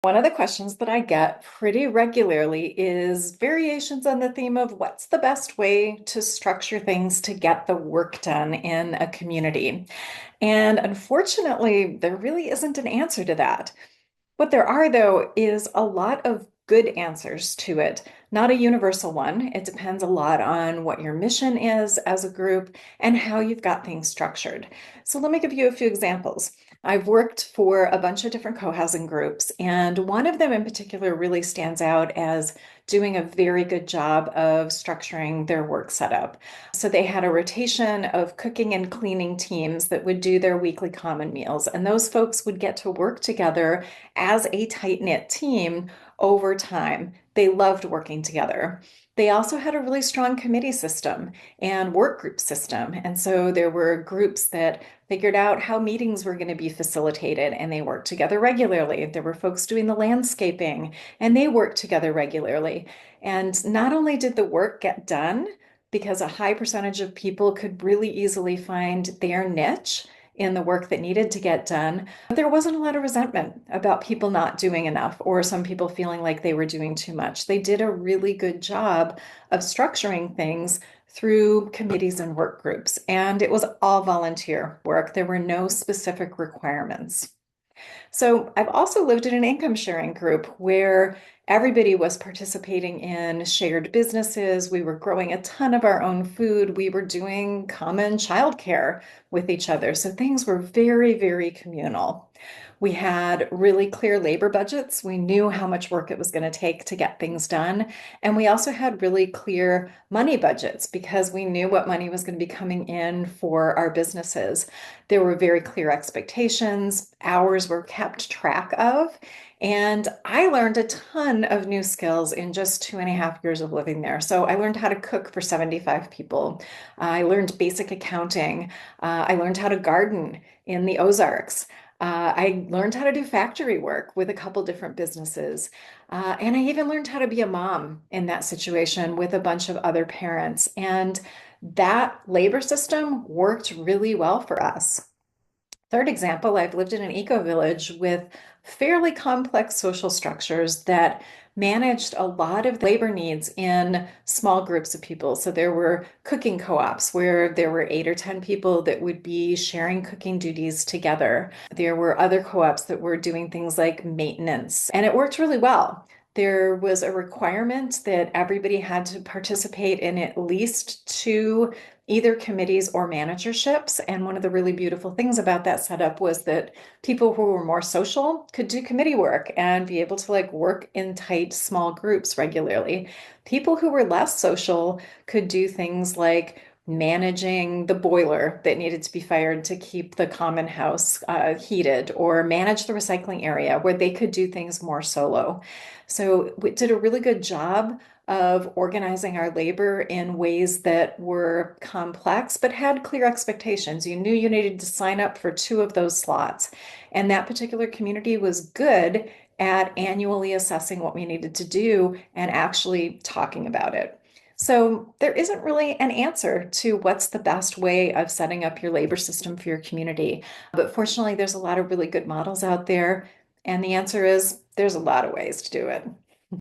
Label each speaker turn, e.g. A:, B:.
A: One of the questions that I get pretty regularly is variations on the theme of what's the best way to structure things to get the work done in a community. And unfortunately, there really isn't an answer to that. What there are, though, is a lot of good answers to it, not a universal one. It depends a lot on what your mission is as a group and how you've got things structured. So let me give you a few examples. I've worked for a bunch of different co-housing groups, and one of them in particular really stands out as doing a very good job of structuring their work setup. So they had a rotation of cooking and cleaning teams that would do their weekly common meals, and those folks would get to work together as a tight-knit team over time. They loved working together. They also had a really strong committee system and work group system. And so there were groups that figured out how meetings were going to be facilitated and they worked together regularly. There were folks doing the landscaping and they worked together regularly. And not only did the work get done, because a high percentage of people could really easily find their niche in the work that needed to get done, there wasn't a lot of resentment about people not doing enough or some people feeling like they were doing too much. They did a really good job of structuring things through committees and work groups, and it was all volunteer work. There were no specific requirements. So I've also lived in an income sharing group where everybody was participating in shared businesses. We were growing a ton of our own food. We were doing common childcare with each other. So things were very, very communal. We had really clear labor budgets. We knew how much work it was going to take to get things done. And we also had really clear money budgets because we knew what money was going to be coming in for our businesses. There were very clear expectations, hours were kept track of. And I learned a ton of new skills in just 2.5 years of living there. So I learned how to cook for 75 people. I learned basic accounting. I learned how to garden in the Ozarks. I learned how to do factory work with a couple different businesses. And I even learned how to be a mom in that situation with a bunch of other parents. And that labor system worked really well for us. Third example, I've lived in an eco village with fairly complex social structures that managed a lot of labor needs in small groups of people. So there were cooking co-ops where there were 8 or 10 people that would be sharing cooking duties together. There were other co-ops that were doing things like maintenance, and it worked really well. There was a requirement that everybody had to participate in at least two either committees or managerships. And one of the really beautiful things about that setup was that people who were more social could do committee work and be able to like work in tight small groups regularly. People who were less social could do things like managing the boiler that needed to be fired to keep the common house heated, or manage the recycling area where they could do things more solo. So we did a really good job of organizing our labor in ways that were complex but had clear expectations. You knew you needed to sign up for two of those slots. And that particular community was good at annually assessing what we needed to do and actually talking about it. So there isn't really an answer to what's the best way of setting up your labor system for your community. But fortunately, there's a lot of really good models out there. And the answer is there's a lot of ways to do it.